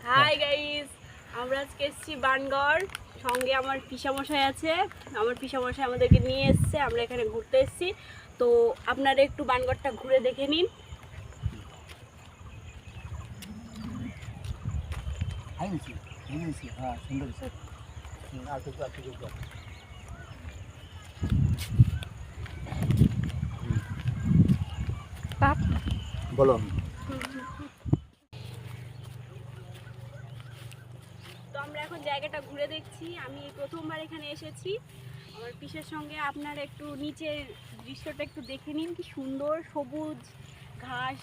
Hi guys, আমরা আজকে এসেছি বানগড়। সঙ্গে আমার পিসামশাই আছে। আমার পিসামশাই আমাদেরকে নিয়ে এসেছে, আমরা এখানে ঘুরতে এসেছি। তো আপনারা একটু বানগড়টা ঘুরে দেখে নিন। হ্যাঁ, সুন্দর বলো। তো আমরা এখন জায়গাটা ঘুরে দেখছি। আমি এই প্রথমবার এখানে এসেছি আমার পিসের সঙ্গে। আপনারা একটু নিচের দৃশ্যটা একটু দেখে নিন, কি সুন্দর সবুজ ঘাস।